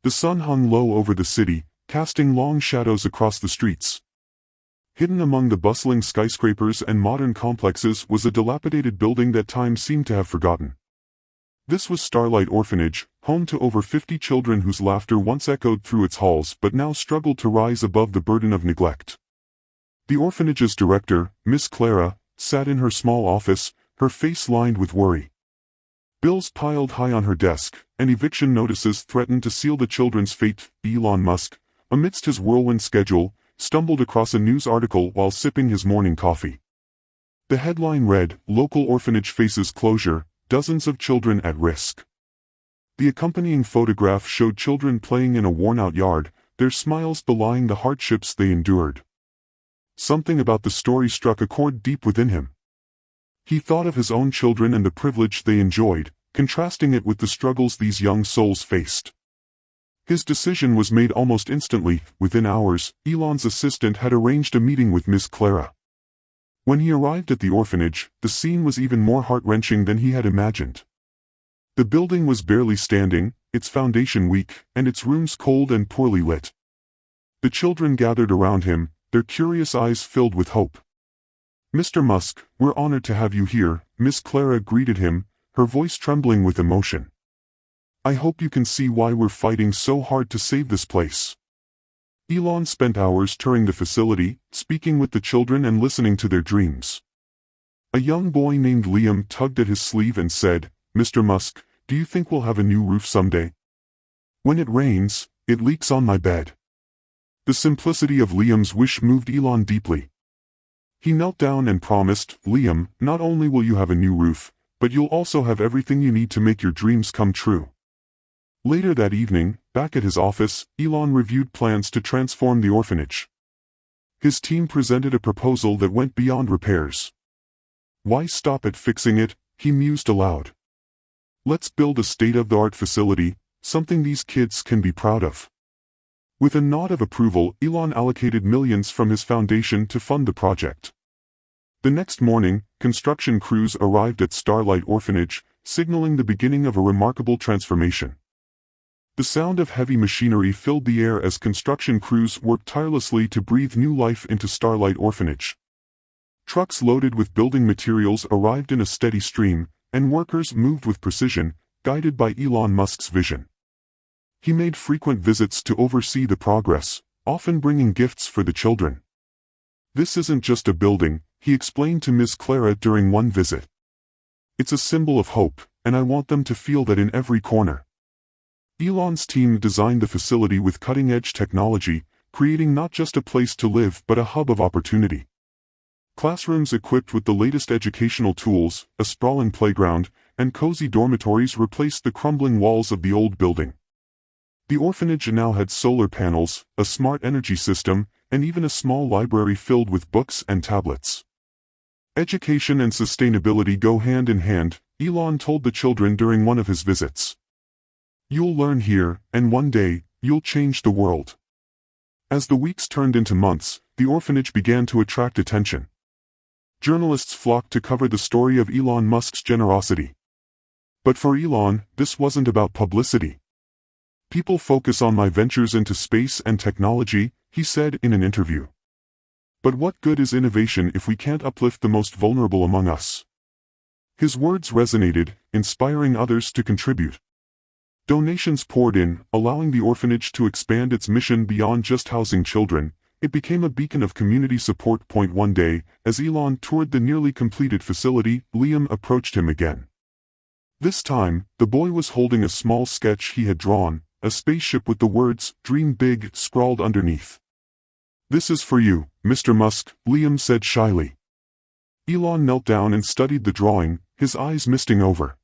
The sun hung low over the city, casting long shadows across the streets. Hidden among the bustling skyscrapers and modern complexes was a dilapidated building that time seemed to have forgotten. This was Starlight Orphanage, home to over 50 children whose laughter once echoed through its halls but now struggled to rise above the burden of neglect. The orphanage's director, Miss Clara, sat in her small office, her face lined with worry. Bills piled high on her desk, and eviction notices threatened to seal the children's fate. Elon Musk, amidst his whirlwind schedule, stumbled across a news article while sipping his morning coffee. The headline read, "Local orphanage faces closure, dozens of children at risk." The accompanying photograph showed children playing in a worn-out yard, their smiles belying the hardships they endured. Something about the story struck a chord deep within him. He thought of his own children and the privilege they enjoyed, contrasting it with the struggles these young souls faced. His decision was made almost instantly. Within hours, Elon's assistant had arranged a meeting with Miss Clara. When he arrived at the orphanage, the scene was even more heart-wrenching than he had imagined. The building was barely standing, its foundation weak, and its rooms cold and poorly lit. The children gathered around him, their curious eyes filled with hope. "Mr. Musk, we're honored to have you here," Miss Clara greeted him, her voice trembling with emotion. "I hope you can see why we're fighting so hard to save this place." Elon spent hours touring the facility, speaking with the children and listening to their dreams. A young boy named Liam tugged at his sleeve and said, "Mr. Musk, do you think we'll have a new roof someday? When it rains, it leaks on my bed." The simplicity of Liam's wish moved Elon deeply. He knelt down and promised, "Liam, not only will you have a new roof, but you'll also have everything you need to make your dreams come true." Later that evening, back at his office, Elon reviewed plans to transform the orphanage. His team presented a proposal that went beyond repairs. "Why stop at fixing it?" he mused aloud. "Let's build a state-of-the-art facility, something these kids can be proud of." With a nod of approval, Elon allocated millions from his foundation to fund the project. The next morning, construction crews arrived at Starlight Orphanage, signaling the beginning of a remarkable transformation. The sound of heavy machinery filled the air as construction crews worked tirelessly to breathe new life into Starlight Orphanage. Trucks loaded with building materials arrived in a steady stream, and workers moved with precision, guided by Elon Musk's vision. He made frequent visits to oversee the progress, often bringing gifts for the children. "This isn't just a building," he explained to Miss Clara during one visit. "It's a symbol of hope, and I want them to feel that in every corner." Elon's team designed the facility with cutting-edge technology, creating not just a place to live but a hub of opportunity. Classrooms equipped with the latest educational tools, a sprawling playground, and cozy dormitories replaced the crumbling walls of the old building. The orphanage now had solar panels, a smart energy system, and even a small library filled with books and tablets. Education and sustainability go hand in hand, Elon told the children during one of his visits. "You'll learn here, and one day, you'll change the world." As the weeks turned into months, the orphanage began to attract attention. Journalists flocked to cover the story of Elon Musk's generosity. But for Elon, this wasn't about publicity. "People focus on my ventures into space and technology," he said in an interview. "But what good is innovation if we can't uplift the most vulnerable among us?" His words resonated, inspiring others to contribute. Donations poured in, allowing the orphanage to expand its mission beyond just housing children. It became a beacon of community support. One day, as Elon toured the nearly completed facility, Liam approached him again. This time, the boy was holding a small sketch he had drawn, a spaceship with the words, "Dream Big," scrawled underneath. "This is for you, Mr. Musk," Liam said shyly. Elon knelt down and studied the drawing, his eyes misting over.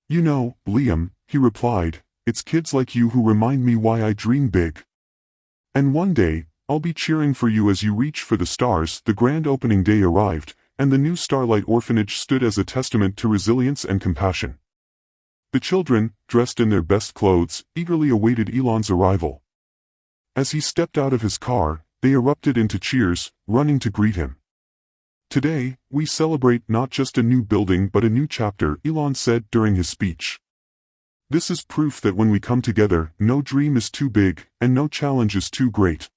"You know, Liam," he replied, "it's kids like you who remind me why I dream big. And one day, I'll be cheering for you as you reach for the stars." The grand opening day arrived, and the new Starlight Orphanage stood as a testament to resilience and compassion. The children, dressed in their best clothes, eagerly awaited Elon's arrival. As he stepped out of his car, they erupted into cheers, running to greet him. "Today, we celebrate not just a new building but a new chapter," Elon said during his speech. This is proof that when we come together, no dream is too big, and no challenge is too great.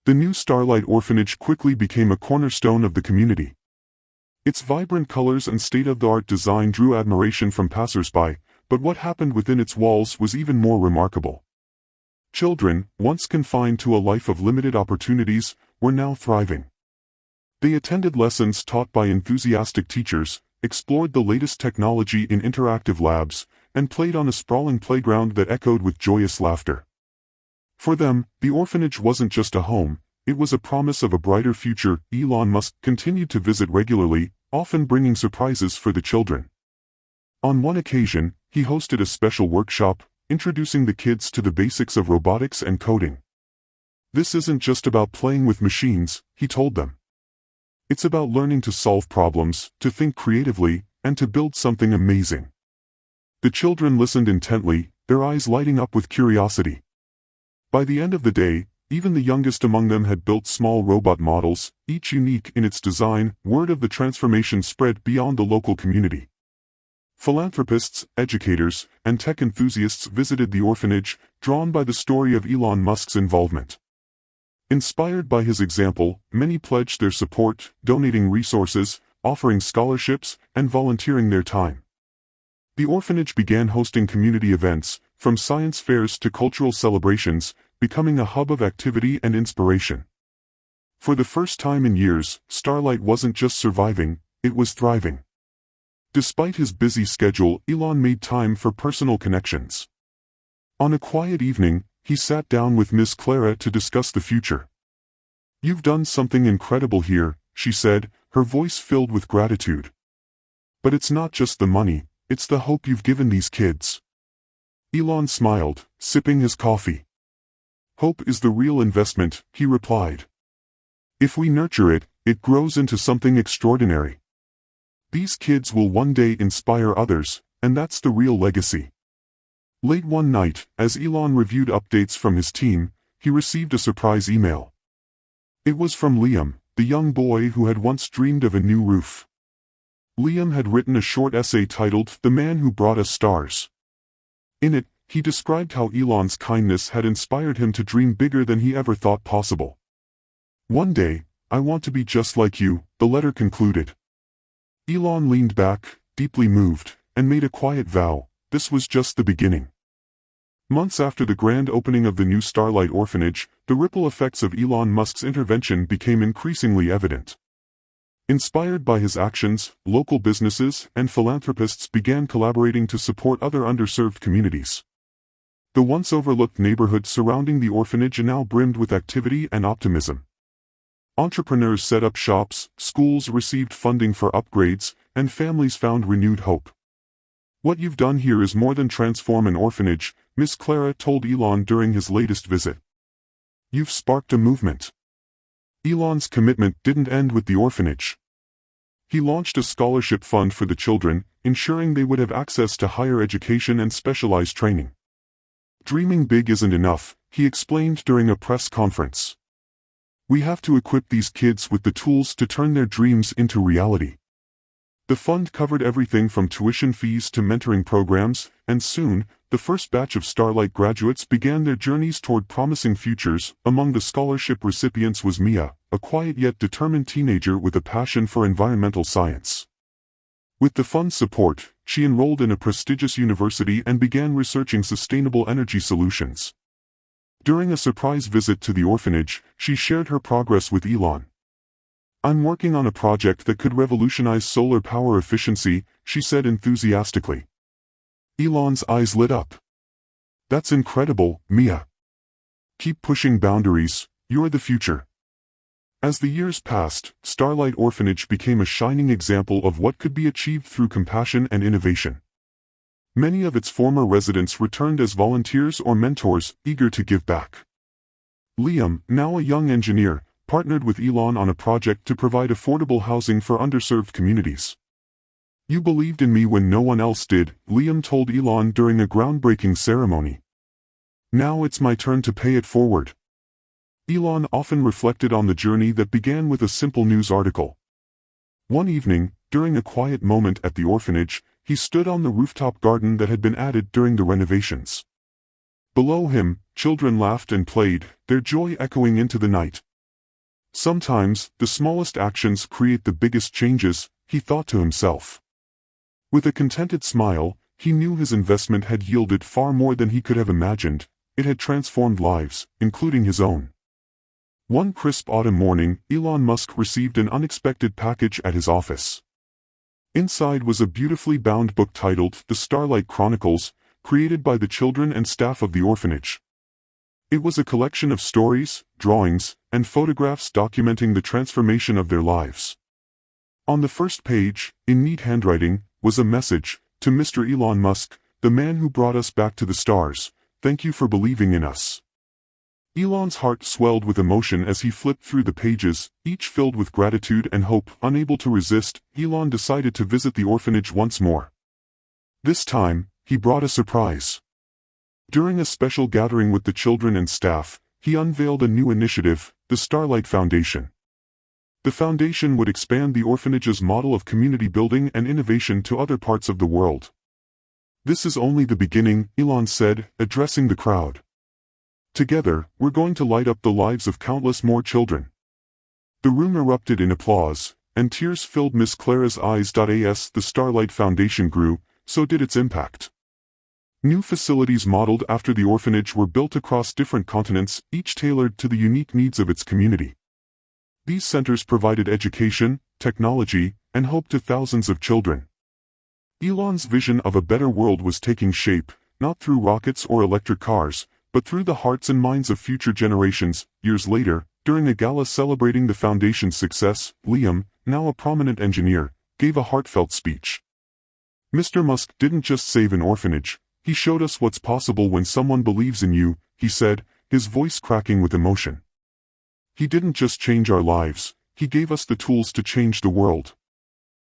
The new Starlight Orphanage quickly became a cornerstone of the community. Its vibrant colors and state-of-the-art design drew admiration from passers-by, but what happened within its walls was even more remarkable. Children, once confined to a life of limited opportunities, were now thriving. They attended lessons taught by enthusiastic teachers, explored the latest technology in interactive labs, and played on a sprawling playground that echoed with joyous laughter. For them, the orphanage wasn't just a home, it was a promise of a brighter future. Elon Musk continued to visit regularly, often bringing surprises for the children. On one occasion, he hosted a special workshop, introducing the kids to the basics of robotics and coding. This isn't just about playing with machines, he told them. It's about learning to solve problems, to think creatively, and to build something amazing. The children listened intently, their eyes lighting up with curiosity. By the end of the day, even the youngest among them had built small robot models, each unique in its design. Word of the transformation spread beyond the local community. Philanthropists, educators, and tech enthusiasts visited the orphanage, drawn by the story of Elon Musk's involvement. Inspired by his example, many pledged their support, donating resources, offering scholarships, and volunteering their time. The orphanage began hosting community events, from science fairs to cultural celebrations, becoming a hub of activity and inspiration. For the first time in years, Starlight wasn't just surviving, it was thriving. Despite his busy schedule, Elon made time for personal connections. On a quiet evening, he sat down with Miss Clara to discuss the future. "You've done something incredible here," she said, her voice filled with gratitude. "But it's not just the money, it's the hope you've given these kids." Elon smiled, sipping his coffee. "Hope is the real investment," he replied. "If we nurture it, it grows into something extraordinary. These kids will one day inspire others, and that's the real legacy." Late one night, as Elon reviewed updates from his team, he received a surprise email. It was from Liam, the young boy who had once dreamed of a new roof. Liam had written a short essay titled "The Man Who Brought Us Stars." In it, he described how Elon's kindness had inspired him to dream bigger than he ever thought possible. "One day, I want to be just like you," the letter concluded. Elon leaned back, deeply moved, and made a quiet vow: this was just the beginning. Months after the grand opening of the new Starlight Orphanage, the ripple effects of Elon Musk's intervention became increasingly evident. Inspired by his actions, local businesses and philanthropists began collaborating to support other underserved communities. The once overlooked neighborhood surrounding the orphanage now brimmed with activity and optimism. Entrepreneurs set up shops, schools received funding for upgrades, and families found renewed hope. "What you've done here is more than transform an orphanage," Miss Clara told Elon during his latest visit. "You've sparked a movement." Elon's commitment didn't end with the orphanage. He launched a scholarship fund for the children, ensuring they would have access to higher education and specialized training. "Dreaming big isn't enough," he explained during a press conference. "We have to equip these kids with the tools to turn their dreams into reality." The fund covered everything from tuition fees to mentoring programs, and soon, the first batch of Starlight graduates began their journeys toward promising futures. Among the scholarship recipients was Mia, a quiet yet determined teenager with a passion for environmental science. With the fund's support, she enrolled in a prestigious university and began researching sustainable energy solutions. During a surprise visit to the orphanage, she shared her progress with Elon. "I'm working on a project that could revolutionize solar power efficiency," she said enthusiastically. Elon's eyes lit up. "That's incredible, Mia. Keep pushing boundaries, you're the future." As the years passed, Starlight Orphanage became a shining example of what could be achieved through compassion and innovation. Many of its former residents returned as volunteers or mentors, eager to give back. Liam, now a young engineer, partnered with Elon on a project to provide affordable housing for underserved communities. "You believed in me when no one else did," Liam told Elon during a groundbreaking ceremony. "Now it's my turn to pay it forward." Elon often reflected on the journey that began with a simple news article. One evening, during a quiet moment at the orphanage, he stood on the rooftop garden that had been added during the renovations. Below him, children laughed and played, their joy echoing into the night. Sometimes, the smallest actions create the biggest changes, he thought to himself. With a contented smile, he knew his investment had yielded far more than he could have imagined. It had transformed lives, including his own. One crisp autumn morning, Elon Musk received an unexpected package at his office. Inside was a beautifully bound book titled The Starlight Chronicles, created by the children and staff of the orphanage. It was a collection of stories, drawings, and photographs documenting the transformation of their lives. On the first page, in neat handwriting, was a message, "To Mr. Elon Musk, the man who brought us back to the stars, thank you for believing in us." Elon's heart swelled with emotion as he flipped through the pages, each filled with gratitude and hope. Unable to resist, Elon decided to visit the orphanage once more. This time, he brought a surprise. During a special gathering with the children and staff, he unveiled a new initiative, the Starlight Foundation. The foundation would expand the orphanage's model of community building and innovation to other parts of the world. "This is only the beginning," Elon said, addressing the crowd. "Together, we're going to light up the lives of countless more children." The room erupted in applause, and tears filled Miss Clara's eyes. As the Starlight Foundation grew, so did its impact. New facilities modeled after the orphanage were built across different continents, each tailored to the unique needs of its community. These centers provided education, technology, and hope to thousands of children. Elon's vision of a better world was taking shape, not through rockets or electric cars, but through the hearts and minds of future generations. Years later, during a gala celebrating the foundation's success, Liam, now a prominent engineer, gave a heartfelt speech. "Mr. Musk didn't just save an orphanage, he showed us what's possible when someone believes in you," he said, his voice cracking with emotion. "He didn't just change our lives, he gave us the tools to change the world."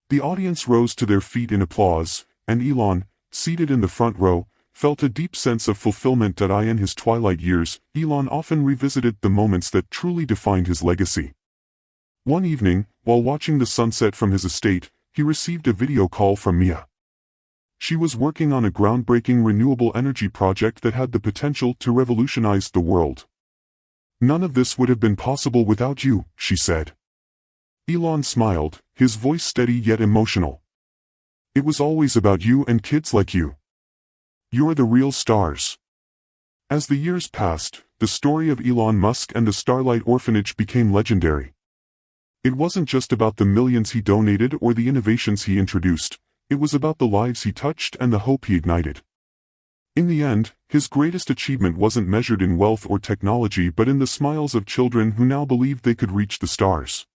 The audience rose to their feet in applause, and Elon, seated in the front row, felt a deep sense of fulfillment. In his twilight years, Elon often revisited the moments that truly defined his legacy. One evening, while watching the sunset from his estate, he received a video call from Mia. She was working on a groundbreaking renewable energy project that had the potential to revolutionize the world. "None of this would have been possible without you," she said. Elon smiled, his voice steady yet emotional. "It was always about you and kids like you. You're the real stars." As the years passed, the story of Elon Musk and the Starlight Orphanage became legendary. It wasn't just about the millions he donated or the innovations he introduced, it was about the lives he touched and the hope he ignited. In the end, his greatest achievement wasn't measured in wealth or technology but in the smiles of children who now believed they could reach the stars.